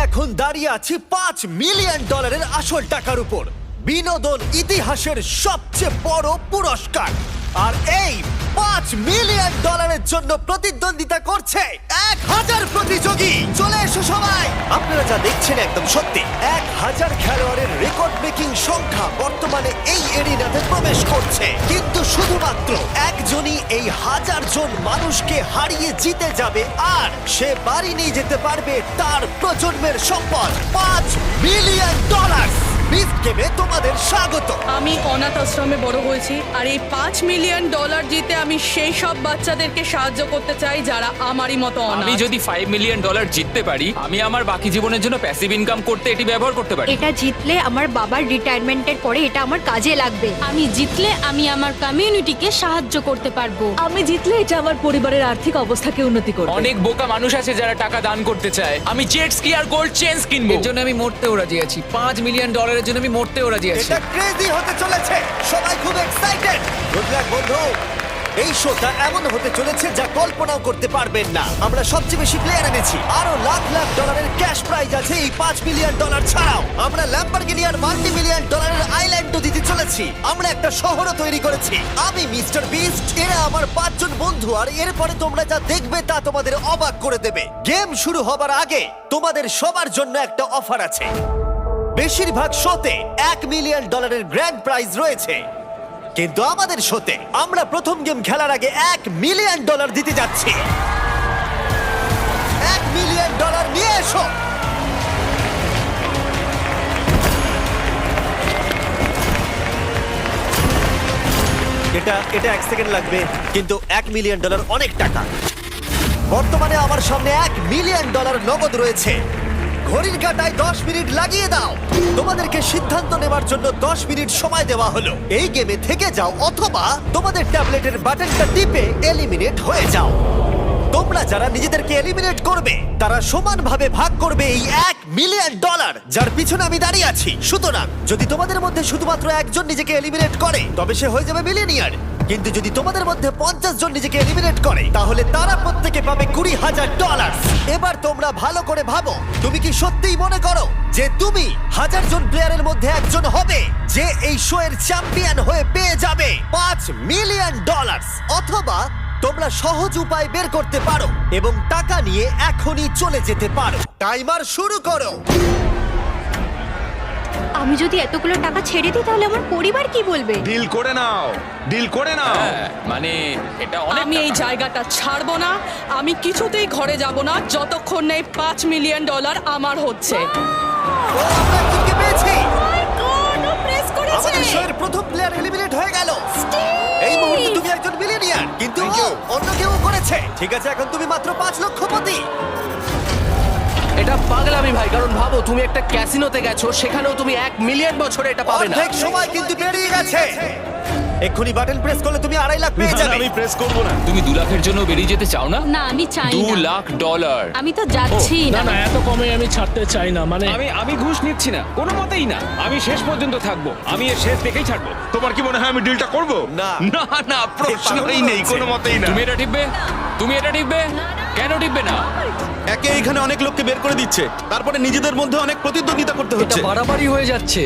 এখন দাঁড়িয়ে আছি $5 মিলিয়ন আসল টাকার উপর, বিনোদন ইতিহাসের সবচেয়ে বড় পুরস্কার। আর এই $5 মিলিয়ন জন্য প্রতিদ্বন্দ্বিতা করছে 1000 প্রতিযোগী। চলে এসো সবাই। আপনারা যা দেখছেন একদম সত্যি। 1000 খেলোয়াড়ের রেকর্ড ব্রেকিং সংখ্যা বর্তমানে এই এরিনাতে প্রবেশ করছে, কিন্তু শুধুমাত্র একজনই এই 1000 জন মানুষকে হারিয়ে জিতে যাবে, আর সে বাড়ি নিয়ে যেতে পারবে তার প্রজন্মের সম্পদ $5 মিলিয়ন। বিস্ট গেমে তোমাদের স্বাগত। আমি অনাথ আশ্রমে বড় হয়েছি, আর এই $5 মিলিয়ন জিতে আমি সেই সব বাচ্চাদেরকে সাহায্য করতে চাই যারা আমারই মতো অনাথ। আমি যদি $5 মিলিয়ন জিততে পারি, আমি আমার বাকি জীবনের জন্য প্যাসিভ ইনকাম করতে এটি ব্যবহার করতে পারি। এটা জিতলে আমার বাবার রিটায়ারমেন্টের পরে এটা আমার কাজে লাগবে। আমি জিতলে আমি আমার কমিউনিটিকে সাহায্য করতে পারবো। আমি জিতলে এটা আমার পরিবারের আর্থিক অবস্থাকে উন্নতি করবে। অনেক বোকা মানুষ আছে যারা টাকা দান করতে চায়। আমি জেট স্কি আর গোল্ড চেইনস কিনবো। এর জন্য আমি মরতেও রাজি আছি। $5 মিলিয়ন জন্য আমি মরতেও রাজি আছি। এটা ক্রেজি হতে চলেছে, সবাই খুব এক্সাইটেড। গুড লাক বন্ধু। এই শোটা এমন হতে চলেছে যা কল্পনাও করতে পারবেন না। আমরা সবচেয়ে বেশি প্লেয়ার এনেছি, আরো লাখ লাখ ডলারের ক্যাশ প্রাইজ আছে এই $5 মিলিয়ন ছাড়াও। আমরা ল্যাম্বরগিনি আর $1 মিলিয়ন আইল্যান্ডও দিতে চলেছি। আমরা একটা শহরও তৈরি করেছি। আমি মিস্টার বিস্ট, এরা আমার 5 জন বন্ধু, আর এরপরে তোমরা যা দেখবে তা তোমাদের অবাক করে দেবে। গেম শুরু হবার আগে তোমাদের সবার জন্য একটা অফার আছে। বেশিরভাগ শোতে $1 মিলিয়ন গ্র্যান্ড প্রাইজ রয়েছে, কিন্তু আমাদের শোতে আমরা প্রথম গেম খেলার আগে $1 মিলিয়ন দিতে যাচ্ছি। $1 মিলিয়ন নিয়ে এসো। এটা 1 সেকেন্ড লাগবে, কিন্তু $1 মিলিয়ন অনেক টাকা। বর্তমানে আমার সামনে $1 মিলিয়ন নগদ রয়েছে। ঘড়ির কাঁটায় 10 মিনিট লাগিয়ে দাও। তোমাদেরকে সিদ্ধান্ত নেবার জন্য 10 মিনিট সময় দেওয়া হলো। এই গেমে থেকে যাও, অথবা তোমাদের ট্যাবলেটের বাটনটা টিপে এলিমিনেট হয়ে যাও। তোমরা যারা নিজেদেরকে এলিমিনেট করবে তারা সমানভাবে ভাগ করবে এই $1 মিলিয়ন, যার পিছনে আমি দাঁড়িয়ে আছি। সুতরাং যদি তোমাদের মধ্যে শুধুমাত্র একজন নিজেকে এলিমিনেট করে তবে সে হয়ে যাবে মিলিয়নিয়ার, কিন্তু যদি তোমাদের মধ্যে 50 জন নিজেকে এলিমিনেট করে তাহলে তারা প্রত্যেকে পাবে $20,000। এবার তোমরা ভালো করে ভাবো, তুমি কি সত্যিই মনে করো যে তুমি 1000 জন প্লেয়ারের মধ্যে একজন হবে যে এই শো এর চ্যাম্পিয়ন হয়ে পেয়ে যাবে $5 মিলিয়ন? অথবা তোমরা সহজ উপায় বের করতে পারো এবং টাকা নিয়ে এখনই চলে যেতে পারো। টাইমার শুরু করো। আমি যদি এতগুলো টাকা ছেড়ে দিই তাহলে আমার পরিবার কি বলবে? ডিল করে নাও, ডিল করে নাও। হ্যাঁ, মানে এটা অনেক আমি এই টাকা। জায়গাটা ছাড়বো না। আমি কিছুতেই ঘরে যাব না যতক্ষণ না এই $5 মিলিয়ন আমার হচ্ছে। ও, আমরা একজনকে পেয়েছি। প্রেস করেছে। আমাদের শোয়ের প্রথম প্লেয়ার এলিমিনেট হয়ে গেল। এই মুহূর্তে তুমি একজন মিলিয়নিয়ার, কিন্তু ও অন্য কেউ করেছে। ঠিক আছে, এখন তুমি মাত্র 5 লক্ষপতি। এটা পাগলামি ভাই, কারণ ভাবো তুমি একটা ক্যাসিনোতে গেছো, সেখানেও তুমি 1 মিলিয়ন বছরে এটা পাবে না। অর্ধেক সময় কিন্তু পেরিয়ে গেছে। এক্ষুনি বাটন প্রেস করলে তুমি $2.5 লাখ পেয়ে যাবে। আমি প্রেস করব না। তুমি 2 লাখের জন্য বেরিয়ে যেতে চাও না? না, আমি চাই $2 না। লাখ। আমি তো যাচ্ছি না। না এত কমে আমি ছাড়তে চাই না। মানে আমি ঘুষ নিচ্ছি না, কোনো মতেই না। আমি শেষ পর্যন্ত থাকবো, আমি এর শেষ দেখেই ছাড়বো। তোমার কি মনে হয় আমি ডিলটা করব? না। না না, প্রশ্নই নেই, কোনো মতেই না। তুমি এটা টিপবে? তুমি এটা টিপবে? কেন টিপবে না? একে এখানে অনেক লোককে বের করে দিচ্ছে, তারপরে নিজেদের মধ্যে অনেক প্রতিদ্বন্দ্বিতা করতে এটা হচ্ছে। বাড়াবাড়ি হয়ে যাচ্ছে।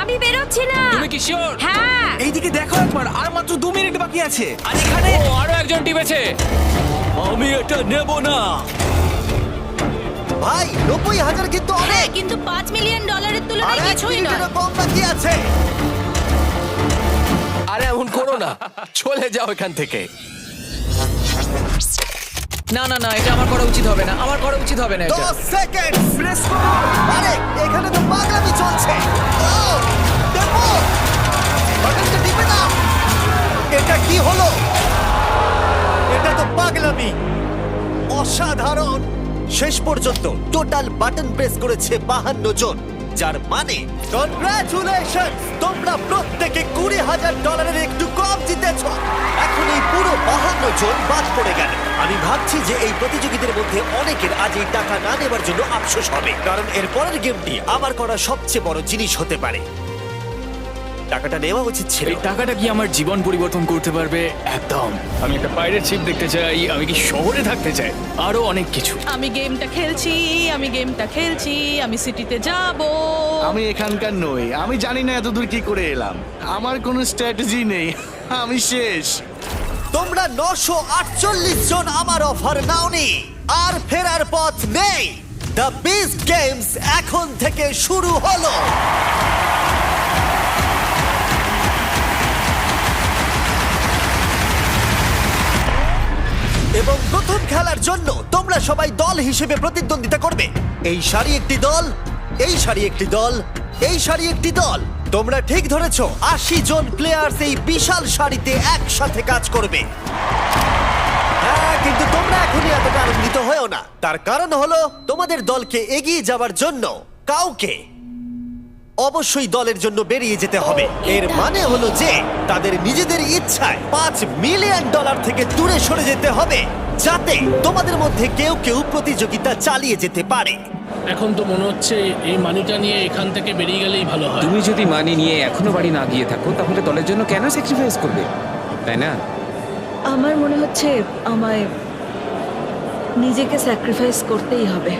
আমি বেরোচ্ছি না। তুমি কি শিওর? হ্যাঁ। এইদিকে দেখো একবার, আর মাত্র 2 মিনিট বাকি আছে। আর এখানে ও, আরো একজন টিপেছে। আমি এটা নেব না। ভাই 90,000 কিন্তু হ্যাঁ, অনেক। কিন্তু $5 মিলিয়ন আর তুলনায় 1 কিছুই নয়। মিনিটেরও কম বাকি আছে। আরে এমন করো না, চলে যাও এখান থেকে। না না না, এটা আমার করা উচিত হবে না, আমার করা উচিত হবে না এটা। 10 সেকেন্ড। প্রেস করো। আরে এখানে তো পাগলামি চলছে। ও, দেখো, বাটনটা টিপে দাও। এটা কি হলো? এটা তো পাগলামি। অসাধারণ। শেষ পর্যন্ত টোটাল বাটন প্রেস করেছে 52 জন, যার মানে কনগ্রাচুলেশন, তোমরা প্রত্যেকে $20,000 একটু কম জিতেছো। এখন এই পুরো 52 জন বাদ পড়ে গেল। আমি ভাবছি যে এই প্রতিযোগীদের মধ্যে অনেকের আজ এই টাকা না নেবার জন্য আফসোস হবে, কারণ এর পরের গেমটি আমার করা সবচেয়ে বড় জিনিস হতে পারে। টাকাটা নেওয়া উচিত ছিল। এই টাকাটা কি আমার জীবন পরিবর্তন করতে পারবে? একদম। আমি একটা পাইরেট শিপ দেখতে চাই, আমি কি শহরে থাকতে চাই, আরো অনেক কিছু। আমি গেমটা খেলছি, আমি সিটিতে যাব। আমি এখানকার নই, আমি জানি না এতদূর কি করে এলাম, আমার কোনো স্ট্র্যাটেজি নেই, আমি শেষ। তোমরা 948 জন আমার অফার নাওনি, আর ফেরার পথ নেই। দ্য বিস্ট গেমস এখন থেকে শুরু হলো। এবং প্রথম খেলার জন্য তোমরা সবাই দল হিসেবে প্রতিদ্বন্দ্বিতা করবে। এই সারি একটি দল, এই সারি একটি দল, এই সারি একটি দল। তোমরা ঠিক ধরেছো, 80 জন প্লেয়ার্স এই বিশাল সারিতে একসাথে কাজ করবে। হ্যাঁ, কিন্তু তোমরা এখনই এতটা আনন্দিত হয়েও না। তার কারণ হলো তোমাদের দলকে এগিয়ে যাওয়ার জন্য কাউকে অবশ্যই দলের জন্য বেরিয়ে যেতে হবে। এর মানে হলো যে তাদের নিজেদের ইচ্ছায় $5 মিলিয়ন থেকে দূরে সরে যেতে হবে, যাতে তোমাদের মধ্যে কেউ কেউ প্রতিযোগিতা চালিয়ে যেতে পারে। এখন তো মনে হচ্ছে এই মানিটা নিয়ে এখান থেকে বেরিয়ে গেলেই ভালো হয়। তুমি যদি মানি নিয়ে এখনো বাড়ি না গিয়ে থাকো তাহলে দলের জন্য কেন স্যাক্রিফাইস করবে, তাই না? আমার মনে হচ্ছে আমায় নিজেকে স্যাক্রিফাইস করতেই হবে।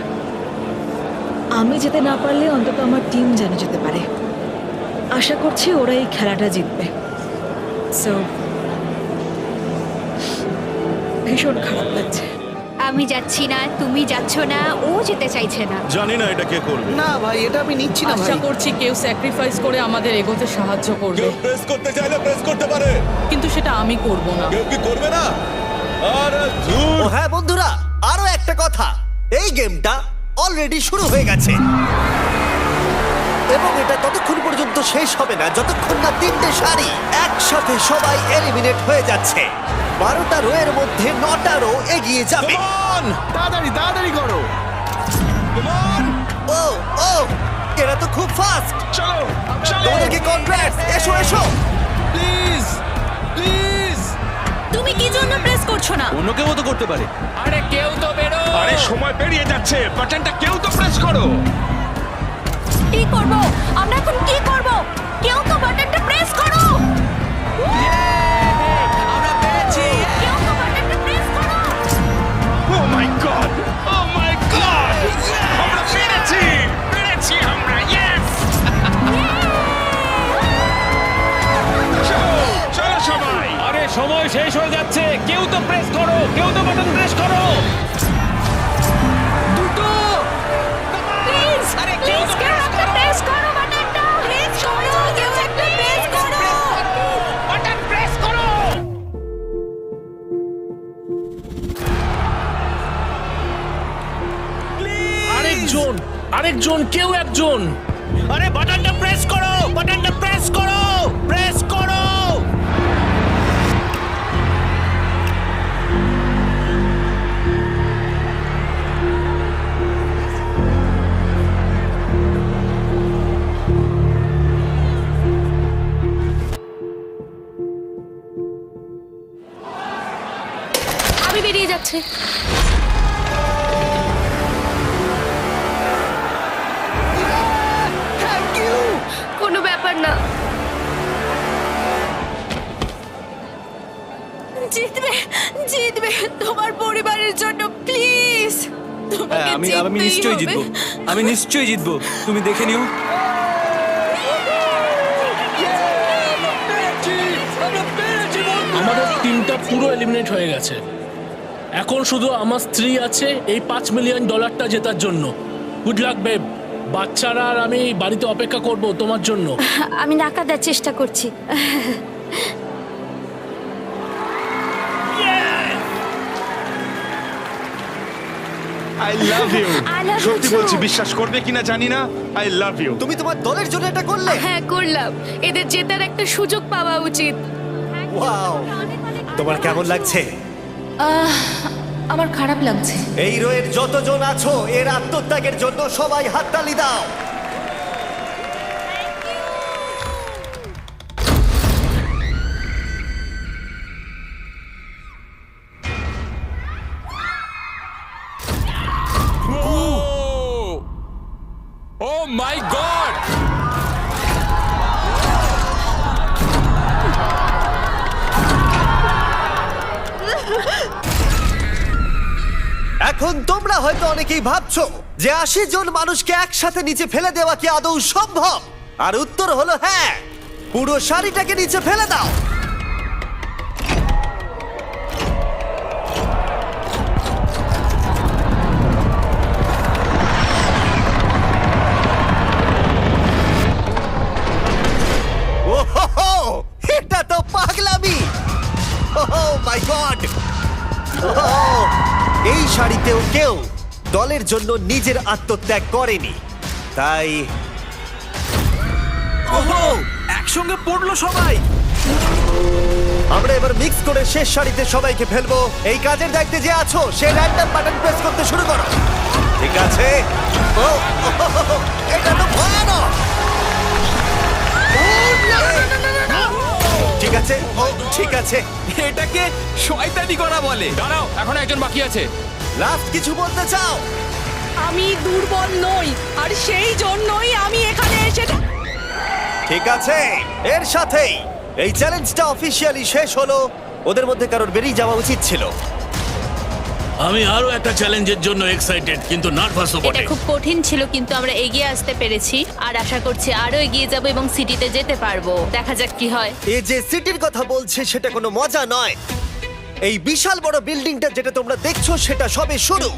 আমি যেতে না পারলে অন্তত আমার টিম যেন যেতে পারে। আশা করছি ওরা এই খেলাটা জিতবে। সো ভীষণ খারাপ লাগছে। আমি যাচ্ছি না, তুমি যাচ্ছ না, ও যেতে চাইছে না। জানি না এটা কে করবে। না ভাই, এটা আমি নিচ্ছি না ভাই। আশা করছি কেউ স্যাক্রিফাইস করে আমাদের এগোতে সাহায্য করবে, প্রেস করতে চাইলে প্রেস করতে পারে, কিন্তু সেটা আমি করব না। কেউ কি করবে না? আরে ও হ্যাঁ বন্ধুরা, আরো একটা কথা, এই গেমটা অলরেডি শুরু হয়ে গেছে এবং এটা ততক্ষণ পর্যন্ত শেষ হবে না যতক্ষণ না 3টে সারি একসাথে সবাই এলিমিনেট হয়ে যাচ্ছে। 12টা রোয়ের মধ্যে 9টা রো এগিয়ে যাবে। তাড়াতাড়ি তাড়াতাড়ি করো। ও ও, এরা তো খুব ফাস্ট। চলো চলো তোমাদেরকে কনগ্রাটস। এসো এসো। Please please. তুমি কি জন্য প্রেস করছো না? অন্য কেউ তো করতে পারে। আরে কেউ তো বেরো। আরে সময় পেরিয়ে যাচ্ছে, বাটনটা কেউ তো প্রেস করো। কি করব? আমরা এখন কি করব? কেউ তো বাটনটা প্রেস করো। আমরা পেরেছি। কেউ তো বাটনটা প্রেস করো। ও মাই গড, ও মাই গড, আমরা পেরেছি, পেরেছি আমরা, ইয়েস। চলো চলো সবাই। আরে সময় শেষ হয়ে যাচ্ছে, কেউ তো প্রেস করো, কেউ তো বাটন প্রেস করো। প্লিজ, প্লিজ কেউ একটা প্রেস করো বাটনটা। প্রেস করো, কেউ একটা প্রেস করো। বাটন প্রেস করো। আরেকজন কেউ একজন। আরে বাটনটা প্রেস করো, বাটনটা প্রেস করো, প্রেস করো। আমি বেরিয়ে যাচ্ছে। কোনো ব্যাপার না। জিতবে, জিতবে তোমার পরিবারের জন্য, প্লিজ। আমি নিশ্চয়ই জিতবো, আমি নিশ্চয়ই জিতবো, তুমি দেখে নিও। আমাদের টিমটা পুরো এলিমিনেট হয়ে গেছে। এখন শুধু আমার স্ত্রী আছে এই $5 মিলিয়ন জেতার জন্য। Good luck babe. বাচ্চারা আর আমি বাড়িতে অপেক্ষা করব তোমার জন্য। আমি টাকা দেওয়ার চেষ্টা করছি। I love you. I love you সত্যি too. বলছি, বিশ্বাস করবে কিনা জানি না, আই লাভ ইউ। তুমি তোমার দলের জন্য এটা করলে। হ্যাঁ করলাম, এদের জেতার একটা সুযোগ পাওয়া উচিত। ওয়াও, তোমার কেমন লাগছে? আমার খারাপ লাগছে। এই রোয়ের যতজন আছো, এর আত্মত্যাগের জন্য সবাই হাততালি দাও। ও মাই গড! এখন তোমরা হয়তো অনেকেই ভাবছো যে 80 জন মানুষকে একসাথে নিচে ফেলে দেওয়া কি আদৌ সম্ভব? আর উত্তর হলো হ্যাঁ। পুরো শাড়িটাকে নিচে ফেলে দাও। ওহো, এটা তো পাগলামি! ওহ মাই গড! এই শাড়িতেও কেউ দলের জন্য নিজের আত্মত্যাগ করেনি, তাই ওহো, একসঙ্গে পড়লো সবাই। আমরা এবার মিক্স করে শেষ শাড়িতে সবাইকে ফেলবো। এই কাজের দায়িত্বে যে আছো সে র্যান্ডম বাটন প্রেস করতে শুরু করো। ঠিক আছে? ও, এটা তো ভয়ানক! ঠিক আছে, ও ঠিক আছে। এটাকে শয়তানি করা বলে। দাঁড়াও, এখন একজন বাকি আছে। লাস্ট কিছু বলতে চাও? আমি দুর্বল নই, আর সেই জন্যই আমি এখানে এসে ঠিক আছে, এর সাথেই এই চ্যালেঞ্জটা অফিসিয়ালি শেষ হলো। ওদের মধ্যে কারোর বেরিয়ে যাওয়া উচিত ছিল। আমি আরো একটা চ্যালেঞ্জের জন্য এক্সাইটেড, কিন্তু নার্ভাসও এটা বটে। খুব কঠিন ছিল, কিন্তু আমরা এগিয়ে আসতে পেরেছি আর আশা করছি আরো এগিয়ে যাব এবং সিটিতে যেতে পারবো। দেখা যাক কি হয়। এ যে সিটির কথা বলছে সেটা কোনো মজা নয়। এই বিশাল বড় বিল্ডিংটা যেটা তোমরা দেখছো সেটা সবে শুরু।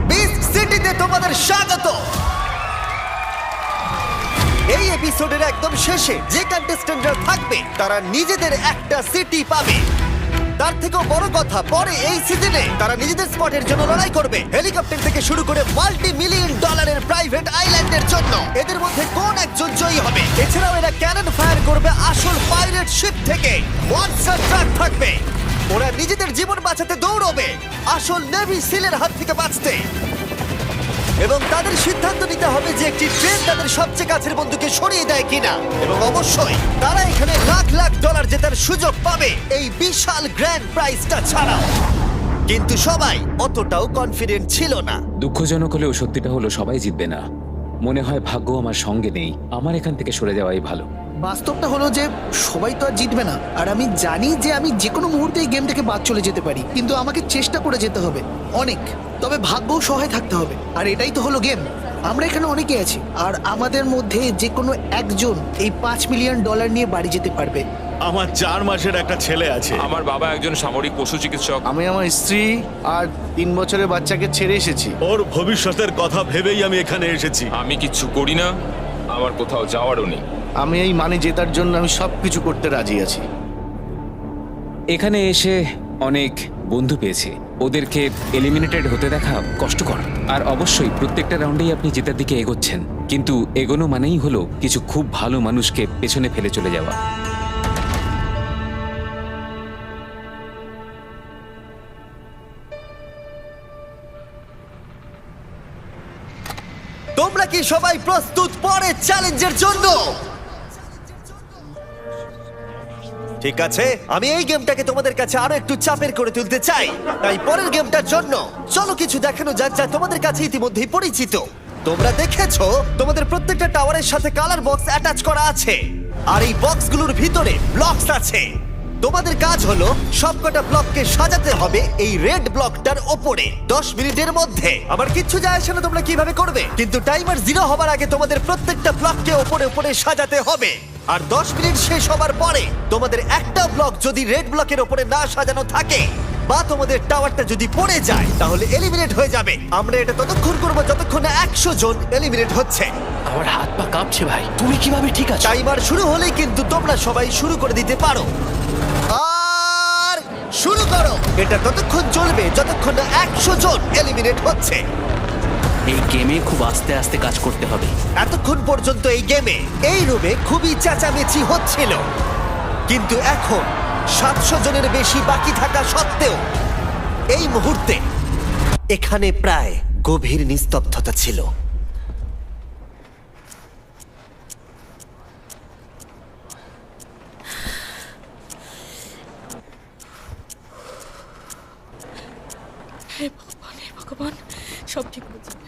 বিস্ট সিটিতে তোমাদের স্বাগত। এই এপিসোডের একদম শেষে যে কন্টেস্ট্যান্টরা থাকবে তারা নিজেদের একটা সিটি পাবে। তার থেকেও বড় কথা, পরে এই সিজনে তারা নিজেদের স্পটের জন্য লড়াই করবে, হেলিকপ্টার থেকে শুরু করে $multi-million প্রাইভেট আইল্যান্ডের জন্য। এদের মধ্যে কোন একজন জয়ী হবে? এছাড়াও এরা ক্যানন ফায়ার করবে আসল পাইরেট শিপ থেকে। মনস্টার ট্রাক থাকবে। ওরা নিজেদের জীবন বাঁচাতে দৌড়বে আসল নেভি সিলের হাত থেকে বাঁচতে। এবং তাদের সিদ্ধান্ত নিতে হবে যে একটি ট্রেন তাদের সবচেয়ে কাছের বন্ধুকে সরিয়ে দেয় কিনা। এবং অবশ্যই তারা এখানে লাখ লাখ ডলার জেতার সুযোগ পাবে এই বিশাল গ্র্যান্ড প্রাইজটা ছাড়াও। কিন্তু সবাই অতটাও কনফিডেন্ট ছিল না। দুঃখজনক হলেও সত্যিটা হলো সবাই জিতবে না। মনে হয় ভাগ্য আমার সঙ্গে নেই। আমার এখান থেকে সরে যাওয়াই ভালো। বাস্তবটা হলো যে সবাই তো আর জিতবে না, আর আমি জানি যে আমি যে কোনো মুহূর্তে এই গেম থেকে বাদ চলে যেতে পারি, কিন্তু আমাকে চেষ্টা করে যেতে হবে অনেক। তবে ভাগ্যও সহায় থাকতে হবে, আর এটাই তো হলো গেম। আমরা এখানে অনেকে আছি, আর আমাদের মধ্যে যে কোনো একজন এই $5 মিলিয়ন নিয়ে বাড়ি যেতে পারবে। আমার 4 মাসের একটা ছেলে আছে। আমার বাবা একজন সামরিক পশু চিকিৎসক। আমি আমার স্ত্রী আর 3 বছরের বাচ্চাকে ছেড়ে এসেছি। ওর ভবিষ্যতের কথা ভেবেই আমি এখানে এসেছি। আমি কিচ্ছু করি না, আমার কোথাও যাওয়ারও নেই। আমি এই মানে জেতার জন্য আমি সবকিছু করতে রাজি আছি। এখানে এসে অনেক বন্ধু পেয়েছি। ওদেরকে এলিমিনেটেড হতে দেখা কষ্টকর, আর অবশ্যই প্রত্যেকটা রাউন্ডেই আপনি জেতার দিকে এগোচ্ছেন, কিন্তু এগোনো মানেই হলো কিছু খুব ভালো মানুষকে পেছনে ফেলে চলে যাওয়া। তোমরা কি সবাই প্রস্তুত পরের চ্যালেঞ্জের জন্য? ঠিক আছে, আমি এই গেমটাকে তোমাদের কাছে আরো একটু চাপের করে তুলতে চাই। তাই পরের গেমটার জন্য চলো কিছু দেখানো যাক যা তোমাদের কাছে ইতিমধ্যেই পরিচিত। তোমরা দেখেছো তোমাদের প্রত্যেকটা টাওয়ারের সাথে কালার বক্স অ্যাটাচ করা আছে, আর এই বক্সগুলোর ভিতরে ব্লকস আছে। তোমাদের কাজ হলো সবকটা ব্লককে সাজাতে হবে এই রেড ব্লকটার ওপরে 10 মিনিটের মধ্যে। আমার কিচ্ছু যায় আসে না তোমরা কিভাবে করবে, কিন্তু টাইমার 0 হবার আগে তোমাদের প্রত্যেকটা ব্লককে ওপরে ওপরে সাজাতে হবে। আর 10 মিনিট শেষ হবার পরে তোমাদের একটা ব্লক যদি রেড ব্লকের ওপরে না সাজানো থাকে বা তোমাদের টাওয়ারটা যদি পড়ে যায় তাহলে এলিমিনেট হয়ে যাবে। আমরা এটা ততক্ষণ করবো যতক্ষণ না 100 জন এলিমিনেট হচ্ছে। আমার হাত পা কাঁপছে ভাই, তুমি কিভাবে ঠিক আছো? টাইমার শুরু হলেই কিন্তু তোমরা সবাই শুরু করে দিতে পারো। আর শুরু করো। এটা ততক্ষণ চলবে যতক্ষণ না 100 জন এলিমিনেট হচ্ছে। এই গেমে খুব আস্তে আস্তে কাজ করতে হবে। এতক্ষণ পর্যন্ত এই গেমে এই রুমে খুবই চেঁচামেচি হচ্ছিল, কিন্তু এখন 700 জনের বেশি বাকি থাকা সত্ত্বেও এই মুহূর্তে এখানে প্রায় গভীর নিস্তব্ধতা ছিল। হে ভগবান, সব ঠিক হয়ে যাবে।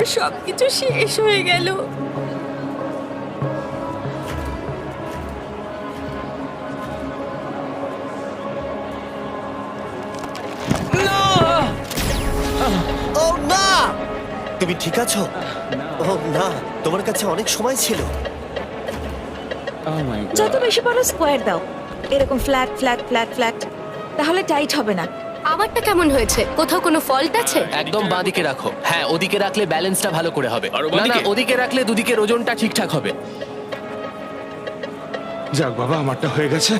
আমার সবকিছু শেষ হয়ে গেল। ও না! তুমি ঠিক আছো? ও না, তোমার কাছে অনেক সময় ছিল। Oh my God! যত বেশি পারো স্কোয়ার দাও, এরকম ফ্ল্যাট ফ্ল্যাট ফ্ল্যাট ফ্ল্যাট, তাহলে টাইট হবে না। আমারটা কেমন হয়েছে? কোথাও কোনো ফল্ট আছে? একদম বাঁদিকে রাখো। হ্যাঁ, ওদিকে রাখলে ব্যালেন্সটা ভালো করে হবে। আরো না না, বাঁদিকে? ওদিকে রাখলে দুদিকের ওজনটা ঠিকঠাক হবে। যাক বাবা, আমারটা হয়ে গেছে।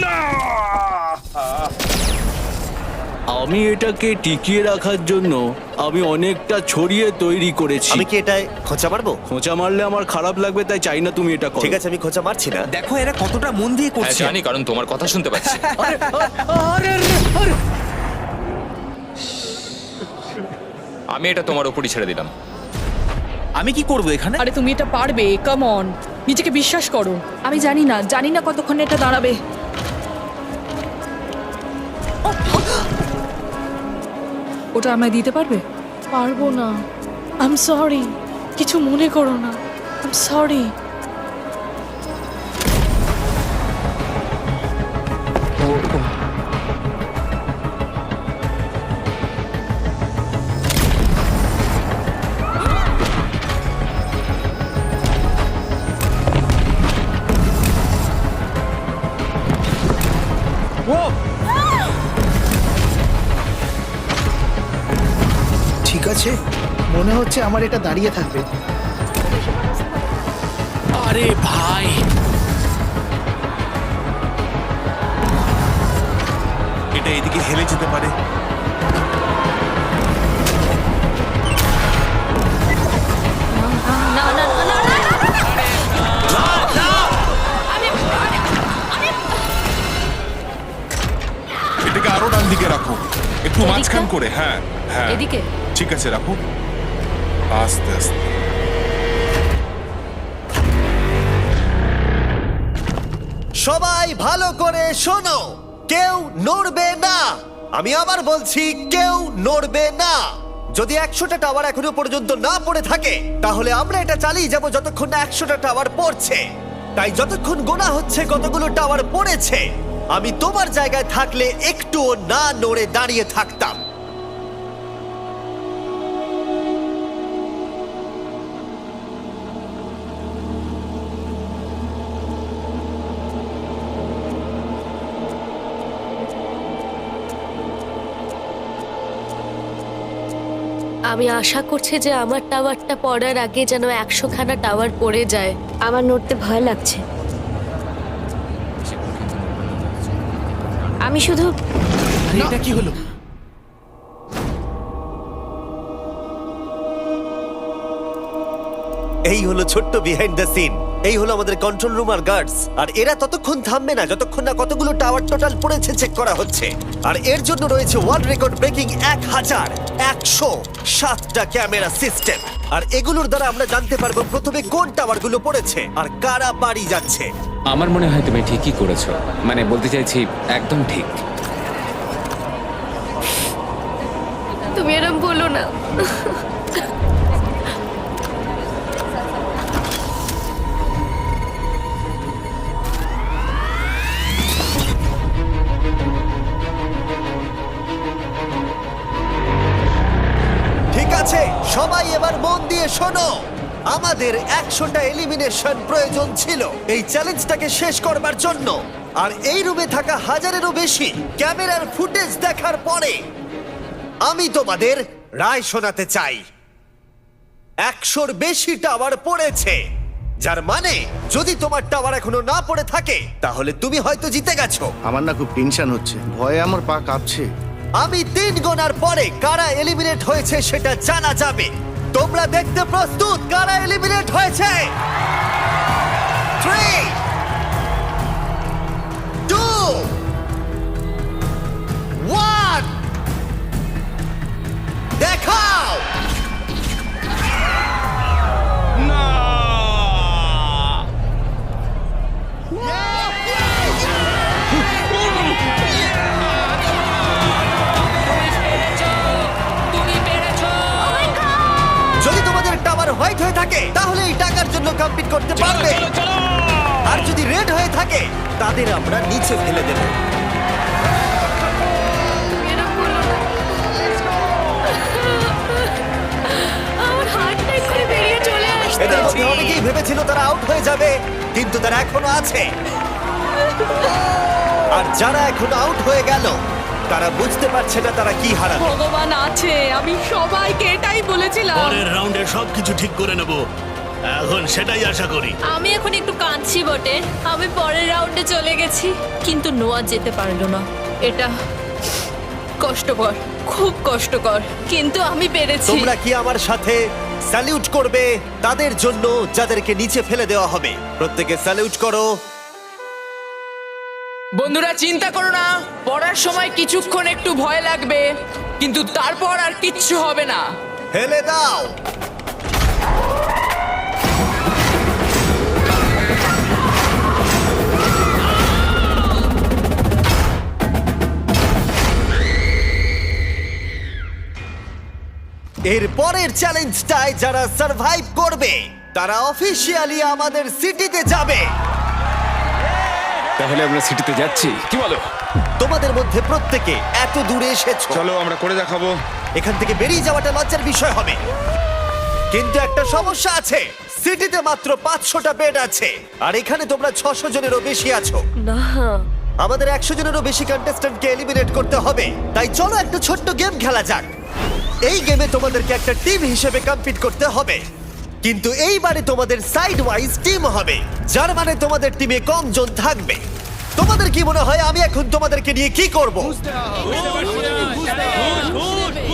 না! আমি এটাকে টিকিয়ে রাখার জন্য আমি অনেকটা ছড়িয়ে তৈরি করেছি। আমি কি এটায় খোঁচা মারবো? খোঁচা মারলে আমার খারাপ লাগবে, তাই চাই না তুমি এটা করো। ঠিক আছে, আমি খোঁচা মারছি না। দেখো এরা কতটা মন দিয়ে করছে। জানি, কারণ তোমার কথা শুনতে পাচ্ছি। আমি এটা তোমার উপরই ছেড়ে দিলাম। আমি কি করব এখানে? আরে তুমি এটা পারবে, কাম অন, নিজেকে বিশ্বাস করো। আমি জানি না কতক্ষণ এটা দাঁড়াবে। ওটা আমায় দিতে পারবে? পারবো না, আই এম সরি, কিছু মনে করো না, আই এম সরি। ঠিক আছে, মনে হচ্ছে আমার এটা দাঁড়িয়ে থাকবে। আরে ভাই, এটা এদিকে হেলে যেতে পারে। এটাকে আরো ডান দিকে রাখো, একটু মাঝখান করে। হ্যাঁ হ্যাঁ, এদিকে? ঠিক আছে, রাখো আস্তে আস্তে। সবাই ভালো করে শোনো, কেউ নড়বে না। আমি আবার বলছি, কেউ নড়বে না। যদি 100টা টাওয়ার এখনো পর্যন্ত না পড়ে থাকে, তাহলে আমরা এটা চালিয়ে যাব যতক্ষণ না 100টা টাওয়ার পড়ছে। তাই যতক্ষণ গোনা হচ্ছে কতগুলো টাওয়ার পড়েছে, আমি তোমার জায়গায় থাকলে একটুও না নড়ে দাঁড়িয়ে থাকতাম। আমি আশা করছি যে আমার টাওয়ারটা পড়ার আগে যেন 100খানা টাওয়ার পড়ে যায়। আমার নড়তে ভয় লাগছে। আমি শুধু এটা কি হলো? এই হলো ছোট্ট বিহাইন্ড দ্য সিন। এই হলো আমাদের কন্ট্রোল রুম আর গার্ডস। আর এরা ততক্ষণ থামবে না যতক্ষণ না কতগুলো টাওয়ার টোটাল পড়েছে চেক করা হচ্ছে। আর এর জন্য রয়েছে ওয়ার্ল্ড রেকর্ড ব্রেকিং 1107টা ক্যামেরা সিস্টেম। আর এগুলোর দ্বারা আমরা জানতে পারবো প্রথমে কোন টাওয়ারগুলো পড়েছে আর কারা বাড়ি যাচ্ছে। আমার মনে হয় তুমি ঠিকই করেছো, মানে বলতে চাইছি একদম ঠিক। তুমি এরম বলো না। ঠিক আছে, সবাই এবার মন দিয়ে শোনো। আমাদের 100টা এলিমিনেশন প্রয়োজন ছিল এই চ্যালেঞ্জটাকে শেষ করবার জন্য। আর এই রুমে থাকা হাজারেরও বেশি ক্যামেরার ফুটেজ দেখার পরে আমি তোমাদের রায় শোনাতে চাই। 100র বেশি টাওয়ার পড়েছে, যার মানে যদি তোমার টাওয়ার এখনো না পড়ে থাকে তাহলে তুমি হয়তো জিতে গেছো। আমার না খুব টেনশন হচ্ছে, ভয়ে আমার পা কাঁপছে। আমি 3 গোনার পরে কারা এলিমিনেট হয়েছে সেটা জানা যাবে। তোমরা দেখতে প্রস্তুত কারা এলিমিনেট হয়েছে? 3, 2, 1, দেখাও। না! হোয়াইট হয়ে থাকে তাহলে এই টাকার জন্য কম্পিট করতে পারবে। আর যদি রেড হয়ে থাকে তাদের আমরা নিচে ফেলে দেব। আমার হার্টটা এক্ষুনি বেরিয়ে চলে আসছে। এদের মধ্যে অনেকেই ভেবেছিল তারা আউট হয়ে যাবে, কিন্তু তারা এখনো আছে। আর যারা এখন আউট হয়ে গেল তারা বুঝতে পারছে না তারা কি হারাবে। ভগবান আছে, আমি সবাইকে এটাই বলেছিলাম। রাউন্ডে সবকিছু ঠিক করে নেব, এখন সেটাই আশা করি। আমি এখন একটু কাঁদছি বটে, আমি পরের রাউন্ডে চলে গেছি কিন্তু নোয়া যেতে পারলো না। এটা কষ্টকর, খুব কষ্টকর, কিন্তু আমি পেরেছি। তোমরা কি আমার সাথে স্যালিউট করবে তাদের জন্য যাদেরকে নিচে ফেলে দেওয়া হবে? প্রত্যেকে স্যালিউট করো। বন্ধুরা চিন্তা করো না, পড়ার সময় কিছুক্ষণ একটু ভয় লাগবে, কিন্তু তারপর আর কিচ্ছু হবে না। ফেলে দাও। এর পরের চ্যালেঞ্জটায় যারা সার্ভাইভ করবে তারা অফিসিয়ালি আমাদের সিটিতে যাবে। তাহলে আমরা সিটিতে যাচ্ছি, কি বলো? তোমাদের মধ্যে প্রত্যেকে এত দূরে এসেছো, চলো আমরা করে দেখাবো। এখান থেকে বেরিয়ে যাওয়াটা লজ্জার বিষয় হবে। কিন্তু একটা সমস্যা আছে, সিটিতে মাত্র 500টা বেড আছে আর এখানে তোমরা 600 জনেরও বেশি আছো। না, আমাদের 100 জনেরও বেশি কন্টেস্ট্যান্টকে এলিমিনেট করতে হবে। তাই চলো একটা ছোট্ট গেম খেলা যাক। এই গেমে তোমাদেরকে একটা টিম হিসেবে কম্পিট করতে হবে, কিন্তু এইবারে তোমাদের সাইড ওয়াইজ টিম হবে, যার মানে তোমাদের টিমে কম জন থাকবে। তোমাদের কি মনে হয় আমি এখন তোমাদেরকে নিয়ে কি করব?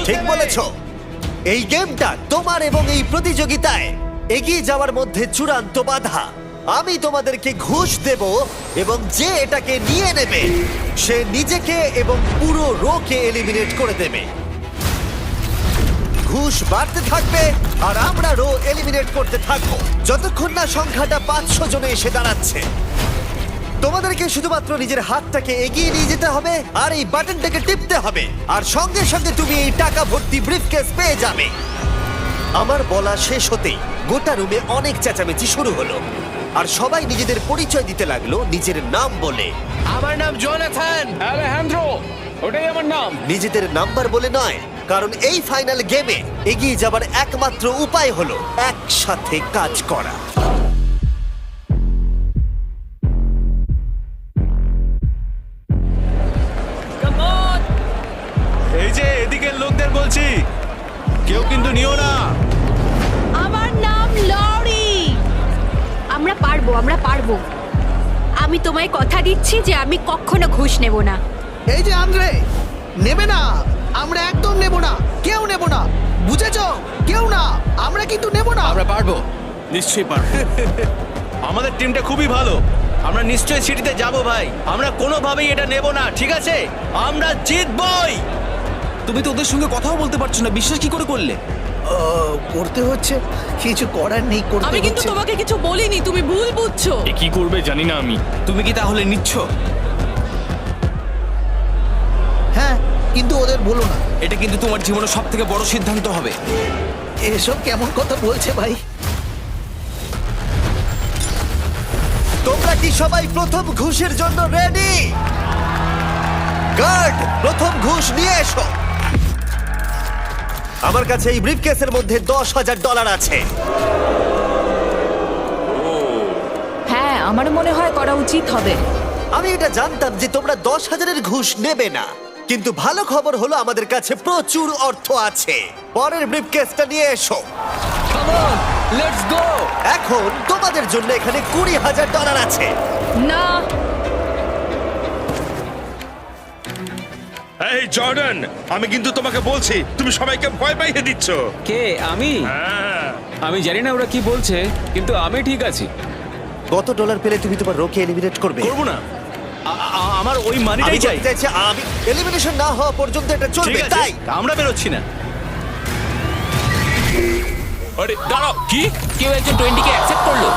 ঠিক বলেছো, এই গেমটা তোমার এবং এই প্রতিযোগিতায় এগিয়ে যাওয়ার মধ্যে চূড়ান্ত বাধা। আমি তোমাদেরকে ঘুষ দেব এবং যে এটাকে নিয়ে নেবে সে নিজেকে এবং পুরো রোকে এলিমিনেট করে দেবে। ঘুষ বাড়তে থাকবে আর আমরা রো এলিমিনেট করতে থাকবো যতক্ষণ না সংখ্যাটা 500 জনে এসে দাঁড়াচ্ছে। তোমাদেরকে শুধুমাত্র নিজের হাতটাকে এগিয়ে নিয়ে যেতে হবে আর এই বাটনটাকে টিপতে হবে, আর সঙ্গে সঙ্গে তুমি এই টাকা ভর্তি ব্রিফকেস পেয়ে যাবে। আমার বলা শেষ হতেই গোটা রুমে অনেক চেঁচামেচি শুরু হলো আর সবাই নিজেদের পরিচয় দিতে লাগলো নিজের নাম বলে। আমার নাম জোনাথন। আলেহান্দ্রো, ওটাই আমার নাম। নিজেদের নাম্বার বলে নয়, কারণ এই ফাইনাল গেমে এগিয়ে যাবার একমাত্র উপায় হলো একসাথে কাজ করা। এই যে এদিকের লোকদের বলছি, কেউ কিন্তু নিও না। আমার নাম লরি। আমরা পারবো, আমরা পারবো। আমি তোমায় কথা দিচ্ছি যে আমি কখনো ঘুষ নেব না। এই যে আন্দ্রে, নেবে না, আমরা একদম নেব না, কেউ নেব না, বুঝেছো? কেউ না, আমরা কিন্তু নেব না। আমরা পারবো। নিশ্চয়ই পারবো। আমাদের টিমটা খুবই ভালো, আমরা নিশ্চয়ই সিটিতে যাব ভাই। আমরা কোনোভাবেই এটা নেব না, ঠিক আছে? আমরা জিতবই। তুমি তো ওদের সঙ্গে কথাও বলতে পারছো না, বিশ্বাস কি করে করলে? করতে হচ্ছে, কিছু করার নেই, করতে আমি কিন্তু হচ্ছে। তোমাকে কিছু বলিনি, তুমি ভুল বুঝছো। এ কি করবে জানি না আমি। তুমি কি তাহলে নিচ্ছ? হ্যাঁ, কিন্তু ওদের বলো না। এটা কিন্তু তোমার জীবনের সব থেকে বড় সিদ্ধান্ত হবে। এসব কেমন কথা বলছে ভাই? তোমরা কি সবাই প্রথম ঘুষের জন্য রেডি? গার্ড, প্রথম ঘুষ নিয়ে এসো। আমার কাছে এই ব্রিফকেসের মধ্যে $10,000 আছে। হ্যাঁ, আমার মনে হয় করা উচিত হবে। আমি এটা জানতাম যে তোমরা 10,000-এর ঘুষ নেবে না, কিন্তু ভালো খবর হলো আমাদের কাছে প্রচুর অর্থ আছে। পরের ব্রিফকেসটা নিয়ে এসো। Come on, let's go. এখন তোমাদের জন্য এখানে $20,000 আছে। না, এই জর্ডান, আমি কিন্তু তোমাকে বলছি, তুমি সবাইকে ভয় পাইয়ে দিচ্ছ। কে? আমি? হ্যাঁ। আমি জানি না ওরা কি বলছে, কিন্তু আমি ঠিক আছি। কত ডলার পেলে তুমি তোমার রোকে এলিমিনেট করবে? করবো না, আমার ওই আমি মানিটাই চাই। বলতে চাইছি, আমি এলিমিনেশন না হওয়া পর্যন্ত এটা ঠিক চলবে। আছে, তাই আমরা বেরোচ্ছি না। আরে দাঁড়াও, কি? কেউ একজন 20কে অ্যাকসেপ্ট করলো।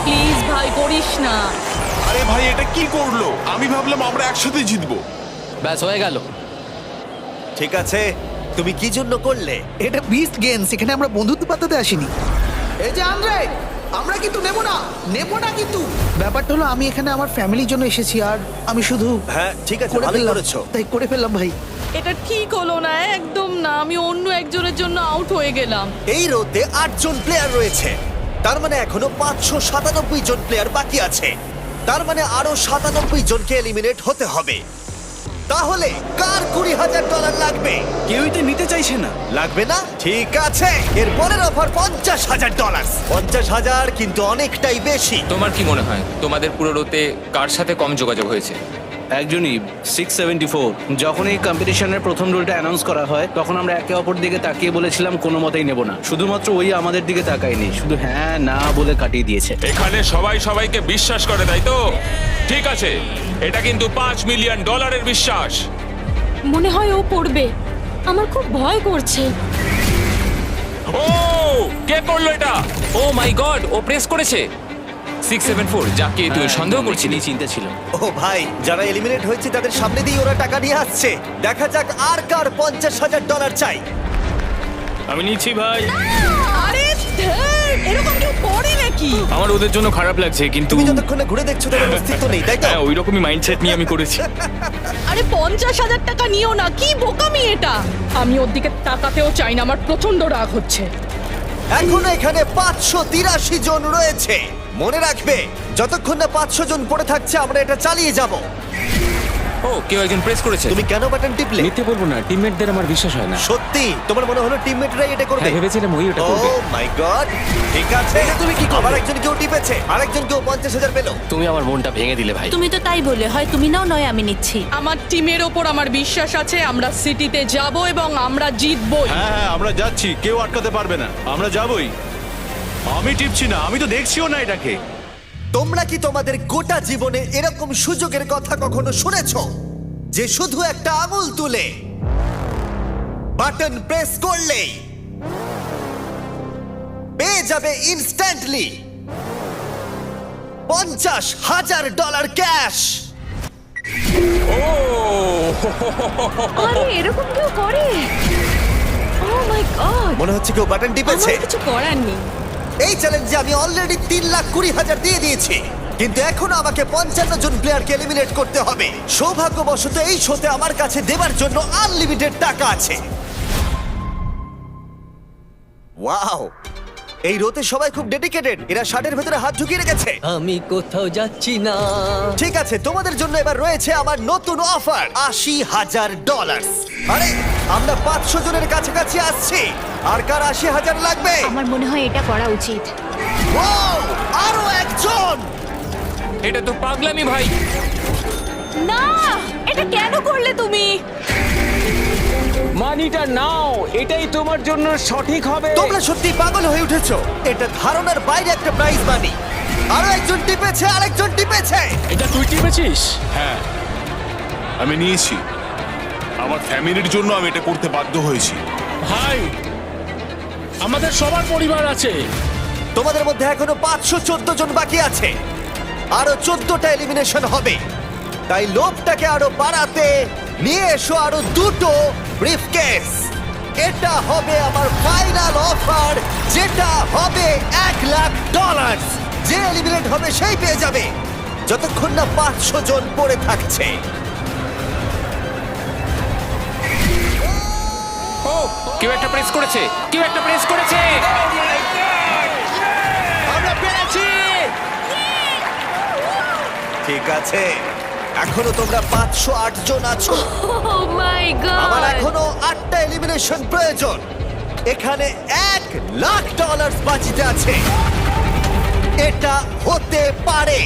প্লিজ ভাই করিস না। আরে ভাই, এটা কি করলো? আমি ভাবলাম আমরা একসাথে জিতবো। ব্যাস হয়ে গেল। ঠিক আছে, তুমি কি জন্য করলে? এটা বিস্ট গেমস, এখানে আমরা বন্ধুত্ব পাতাতে আসিনি। এই যে আন্দ্রে, আমরা কিন্তু নেব না কিন্তু। ব্যাপারটা হলো আমি এখানে আমার ফ্যামিলির জন্য এসেছি, আর আমি শুধু হ্যাঁ ঠিক আছে, করে ভালোই ফেললাম। করেছো। তাই করে ফেললাম ভাই। এটা ঠিক হলো না, একদম না। আমি অন্য একজনের জন্য আউট হয়ে গেলাম। এই রোতে 8 জন প্লেয়ার রয়েছে, তার মানে এখনো 597 জন প্লেয়ার বাকি আছে। তার মানে আরো 97 জনকে এলিমিনেট হতে হবে। তাহলে কার $20,000 লাগবে? কেউই তো নিতে চাইছে না। লাগবে না? ঠিক আছে, এর পরের অফার $50,000। 50,000 কিন্তু অনেকটাই বেশি। তোমার কি মনে হয় তোমাদের পুরো রোতে কার সাথে কম যোগাযোগ হয়েছে? একজনই 674। যখন এই কম্পিটিশনের প্রথম রুলটা অ্যানাউন্স করা হয় তখন আমরা একে অপর দিকে তাকিয়ে বলেছিলাম কোনো মতেই নেব না। শুধুমাত্র ওই আমাদের দিকে তাকায়নি, শুধু হ্যাঁ না বলে কাটিয়ে দিয়েছে। এখানে সবাই সবাইকে বিশ্বাস করে, তাই তো? ঠিক আছে, এটা কিন্তু $5 মিলিয়ন বিশ্বাস। মনে হয় ও পড়বে। আমার খুব ভয় করছে। ও কে করলো এটা? ও মাই গড, ও প্রেস করেছে 674, যাকে তুই সন্দেহ করছিলি। চিন্তা ছিল। ও ভাই, যারা এলিমিনেট হয়েছে তাদের সামনে দিয়ে ওরা টাকা নিয়ে আসছে। দেখা যাক আর কার $50,000 চাই। আমি নিচ্ছি ভাই। আরে ধ্যার, এরকম কেউ করে নাকি? আমার ওদের জন্য খারাপ লাগছে, কিন্তু তুমি যতক্ষণ ঘুরে দেখছো তাদের অস্তিত্ব নেই, তাই তো? হ্যাঁ, ওই রকমই মাইন্ডসেট নিয়ে আমি করেছি। আরে 50,000 টাকা নিও না, কি বোকামি এটা। আমি ওর দিকে তাকাতেও চাই না, আমার প্রচন্ড রাগ হচ্ছে। এখনো এখানে 583 জন রয়েছে। মনে রাখবে, যতক্ষণ না 500 জন পড়ে থাকছে আমরা এটা চালিয়ে যাব। ও, কেউ একজন প্রেস করেছে। তুমি কেন বাটন টিপলে? মিথ্যে বলবো না, টিমমেটদের আমার বিশ্বাস হয় না। সত্যি তোমার মনে হলো টিমমেটরাই এটা করবে? হ্যাঁ, ভেবেছিলাম ওই ওটা ও করবে। মাই গড, ঠিক আছে। তুমি কি আবার একজন কেউ টিপেছে, আরেকজন কেউ 50,000 পেল। তুমি আমার মনটা ভেঙে দিলে ভাই। তুমি তো তাই বলে, হয় তুমি নাও নয় আমি নিচ্ছি। আমার টিমের ওপর আমার বিশ্বাস আছে। আমরা সিটিতে যাব এবং আমরা জিতবই। হ্যাঁ আমরা যাচ্ছি, কেউ আটকাতে পারবে না, আমরা যাবই। আমি টিপছি না, আমি তো দেখছিও না এটাকে। তোমরা কি তোমাদের গোটা জীবনে এরকম সুযোগের কথা কখনো শুনেছো, যে শুধু একটা আঙুল তুলে বাটন প্রেস করলেই পেয়ে যাবে ইনস্ট্যান্টলি $50,000 ক্যাশ? আরে এরকম কেউ করে? ও মাই গড, মনে হচ্ছে কেউ বাটন টিপেছে। আমার কিছু করার নেই। এই চ্যালেঞ্জে আমি অলরেডি 3,20,000 দিয়ে দিয়েছি, কিন্তু এখনো আমাকে 55 জন প্লেয়ারকে এলিমিনেট করতে হবে। সৌভাগ্যবশত এই শোতে আমার কাছে দেবার জন্য আনলিমিটেড টাকা আছে। ওয়াও, এই রোতে সবাই খুব ডেডিকেটেড। এরা শার্টের ভেতরে হাত ঢুকিয়ে রেখেছে। আমি কোথাও যাচ্ছি না। ঠিক আছে, তোমাদের জন্য এবার রয়েছে আমার নতুন অফার, $80,000। আরে আমরা 500 জনের কাছাকাছি আসছি। আর কার 80,000 লাগবে? আমার মনে হয় এটা করা উচিত। Wow, আরো একজন। এটা তো পাগলামি ভাই। না, এটা কেন করলে তুমি? মানিটা নাও, এটাই তোমার জন্য সঠিক হবে। তোমরা সত্যি পাগল হয়ে উঠেছো। এটা ধারণার বাইরে একটা প্রাইজ মানি। আরো একজন টিপেছে, আরেকজন টিপেছে। এটা তুই টিপেছিস? হ্যাঁ, আমি নিয়েছি। আমার ফ্যামিলির জন্য আমি এটা করতে বাধ্য হয়েছি। ভাই, আমাদের সবার পরিবার আছে। তোমাদের মধ্যে এখনো 514 জন বাকি আছে। আরো 14টা এলিমিনেশন হবে। তাই লোভটাকে আরো বাড়াতে নিয়ে এসো আরো 2টো ব্রিফকেস। এটা হবে আমার ফাইনাল অফার, যেটা হবে $1,00,000। যে এলিমিনেট হবে সেই পেয়ে যাবে, যতক্ষণ না 500 জন পড়ে থাকছে। ও, কেউ একটা প্রেস করেছে, কেউ একটা প্রেস করেছে। আমরা পেরেছি। ঠিক আছে, এখনো তোমরা 508 জন আছো। ও মাই আমার গড, এখনো 8টা এলিমিনেশন প্রয়োজন। এখানে $1,00,000 বাজিতে আছে। এটা হতে পারে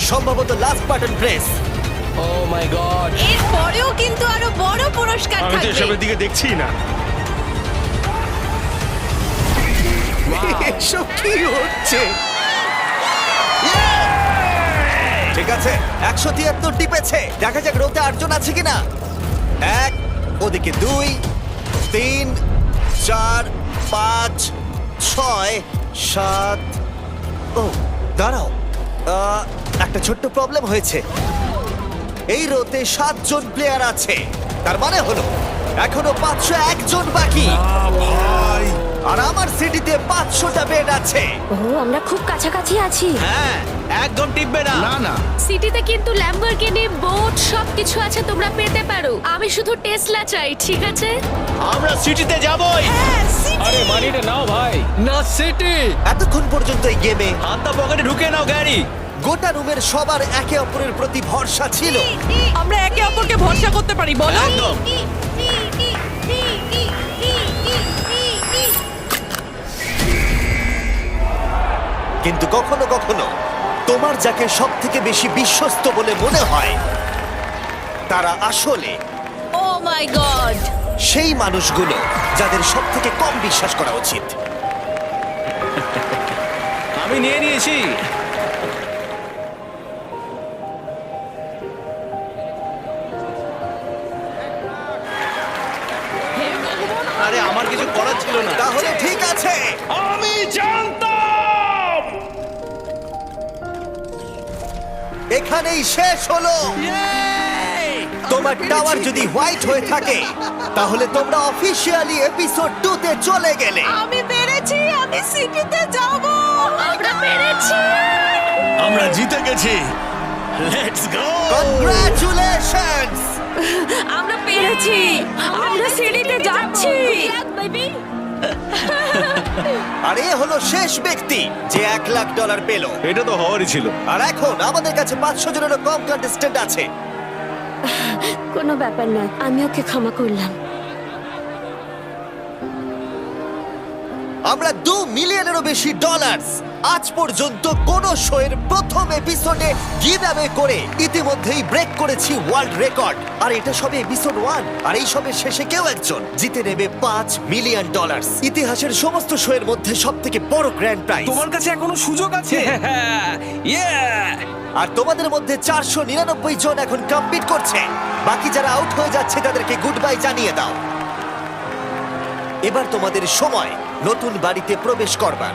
সম্ভবত লাস্ট বাটন প্রেস। ও মাই গড, এর পরেও কিন্তু আরো বড় পুরস্কার আমি তো থাকবে। এসবের দিকে দেখছি না। এসব কি হচ্ছে? ঠিক আছে, 173 টিপেছে। দেখা যাক রোতে 8 জন আছে কিনা। 1, ওদিকে 2, 3, 4, 5, 6, 7। ও দাঁড়াও, একটা ছোট্ট প্রবলেম হয়েছে। এই রোতে 7 জন প্লেয়ার আছে। তার মানে হলো এখনো 501 জন বাকি। ভাই আর আমার সিটিতে 500টা বেড আছে। ও আমরা খুব কাছাকাছি আছি। হ্যাঁ একদম টিপবে না। না না, সিটিতে কিন্তু ল্যাম্বরগিনি, বোট সবকিছু আছে, তোমরা পেতে পারো। আমি শুধু টেসলা চাই, ঠিক আছে? আমরা সিটিতে যাবই। আরে মানিটা নাও ভাই। না সিটি। এতক্ষণ পর্যন্ত এই গেমে হাতটা পকেটে ঢুকে নাও গ্যারি। গোটা রুমের সবার একে অপরের প্রতি ভরসা ছিল। আমরা একে অপরকে ভরসা করতে পারি, বলো? একদম। কিন্তু কখনো কখনো তোমার যাকে সব থেকে বেশি বিশ্বস্ত বলে মনে হয় তারা আসলে ও মাই গড! সেই মানুষগুলো যাদের সব থেকে কম বিশ্বাস করা উচিত। আমি নিয়ে নিয়েছি। আরে আমার কিছু করার ছিল না। তাহলে ঠিক আছে, আমি জানতাম। এখানেই শেষ হলো। তোমার টাওয়ার যদি হোয়াইট হয়ে থাকে তাহলে তোমরা অফিসিয়ালি এপিসোড 2 তে চলে গেলে। আমি পেরেছি, আমি সিটিতে যাব। আমরা পেরেছি। আমরা জিতে গেছি। Let's go. কনগ্রাচুলেশনস! আমরা পেরেছি। আমরা সিটিতে যাচ্ছি। আর এ হলো শেষ ব্যক্তি যে $1 লাখ পেল। এটা তো হওয়ারই ছিল। আর এখন আমাদের কাছে 500 জনেরও কম কন্টেস্টেন্ট আছে। কোনো ব্যাপার না, আমি ওকে ক্ষমা করলাম। আমরা $2 মিলিয়নেরও বেশি ডলার্স আজ পর্যন্ত কোন শোয়ের প্রথম এপিসোডে গিভঅ্যাওয়ে করে ইতিমধ্যেই ব্রেক করেছি ওয়ার্ল্ড রেকর্ড। আর এটা সবে এপিসোড 1। আর এই সবের শেষে কেউ একজন জিতে নেবে $5 মিলিয়ন। ইতিহাসের সমস্ত শোয়ের মধ্যে সবথেকে বড় গ্র্যান্ড প্রাইজ। তোমার কাছে এখনো সুযোগ আছে। আর তোমাদের মধ্যে 499 জন এখন কমপ্লিট করছে। বাকি যারা আউট হয়ে যাচ্ছে তাদেরকে গুড বাই জানিয়ে দাও। এবার তোমাদের সময় নতুন বাড়িতে প্রবেশ করবার।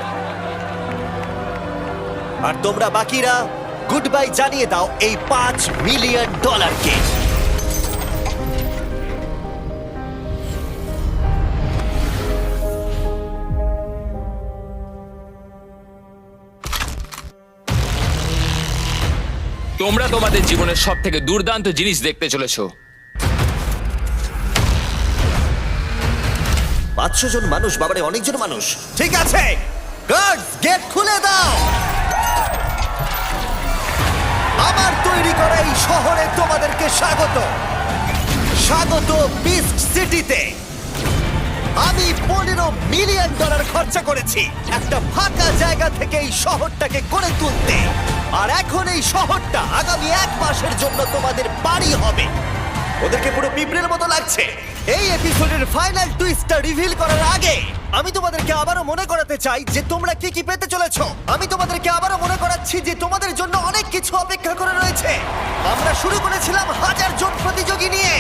আর তোমরা বাকিরা গুড বাই জানিয়ে দাও এই $5 মিলিয়ন কে। তোমরা তোমাদের জীবনের সব থেকে দুর্দান্ত জিনিস দেখতে চলেছো। 500 জন মানুষ, বাবারে অনেকজন মানুষ। ঠিক আছে, গার্ডস গেট খুলে দাও। আমার তৈরি করা এই শহরে তোমাদেরকে স্বাগত। স্বাগত বিস্ট সিটিতে। আমি $15 মিলিয়ন খরচা করেছি একটা ফাঁকা জায়গা থেকে এই শহরটাকে গড়ে তুলতে। আর এখন এই শহরটা আগামী 1 মাসের জন্য তোমাদের বাড়ি হবে। ওদেরকে পুরো পিঁপড়ের মতো লাগছে। এই এপিসোডের ফাইনাল টুইস্টটা রিভিল করার আগে আমি তোমাদেরকে আবারও মনে করাতে চাই যে তোমরা কি কি পেতে চলেছো। আমি তোমাদেরকে আবারও মনে করাচ্ছি যে তোমাদের জন্য অনেক কিছু অপেক্ষা করে রয়েছে। আমরা শুরু করেছিলাম 1000 জন প্রতিযোগী নিয়ে,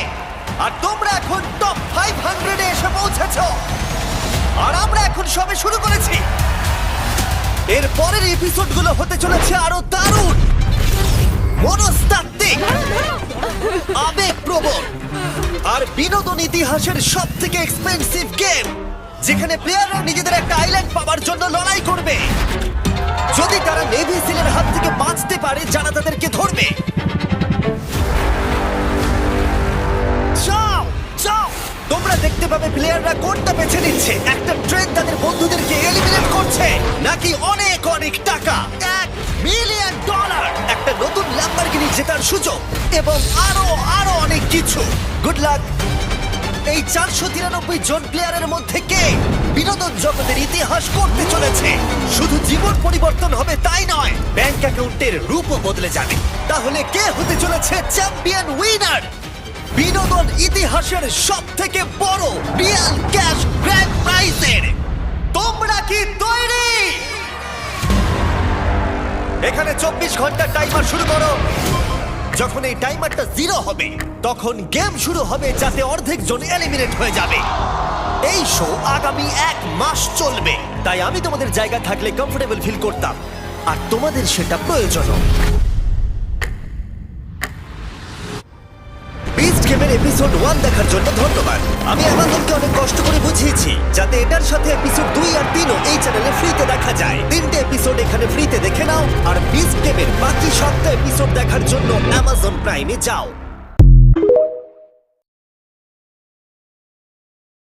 আর তোমরা এখন টপ 500 এ এসে পৌঁছেছো। আর আমরা এখন সবে শুরু করেছি। এর পরের এপিসোডগুলো হতে চলেছে আরো দারুণ, মনস্তাত্ত্বিক, আবেগপ্রবণ আর বিনোদন ইতিহাসের সব থেকে এক্সপেন্সিভ গেম, যেখানে প্লেয়াররা নিজেদের একটা আইল্যান্ড পাওয়ার জন্য লড়াই করবে। যদি তারা নেভি সিলের হাত থেকে বাঁচতে পারে যারা তাদেরকে ধরবে। যাও যাও, তোমরা দেখতে পাবে প্লেয়াররা কোনটা বেছে নিচ্ছে, একটা ট্রেন তাদের বন্ধুদেরকে এলিমিনেট করছে নাকি অনেক অনেক টাকা। $1 মিলিয়ন, একটা নতুন ল্যাম্বরগিনি জেতার সুযোগ এবং আরো আরো অনেক কিছু। Good luck. এই 493 জন প্লেয়ারের মধ্যে কে বিনোদন জগতের ইতিহাস করতে চলেছে? শুধু জীবন পরিবর্তন হবে তাই নয়, ব্যাংক অ্যাকাউন্টের রূপও বদলে যাবে। তাহলে কে হতে চলেছে চ্যাম্পিয়ন উইনার? বিনোদন ইতিহাসের সব থেকে বড় রিয়েল ক্যাশ গ্র্যান্ড প্রাইজের। তোমরা কি তৈরি? এখানে 24 ঘন্টার টাইমার শুরু করো। যখন এই টাইমারটা 0 হবে তখন গেম শুরু হবে, যাতে অর্ধেক জন এলিমিনেট হয়ে যাবে। এই শো আগামী 1 মাস চলবে, তাই আমি তোমাদের জায়গা থাকলে কমফোর্টেবল ফিল করতাম, আর তোমাদের সেটা প্রয়োজন। বিস্ট গেমের এপিসোড 1 দেখার জন্য ধন্যবাদ। আমি অ্যামাজনকে অনেক কষ্ট করে বুঝিয়েছি যাতে এটার সাথে এপিসোড 2 আর 3ও এই চ্যানেলে ফ্রিতে দেখা যায়। 3টে এপিসোড এখানে ফ্রিতে দেখে নাও আর বিস্ট গেমের বাকি 7টা এপিসোড দেখার জন্য অ্যামাজন প্রাইমে যাও।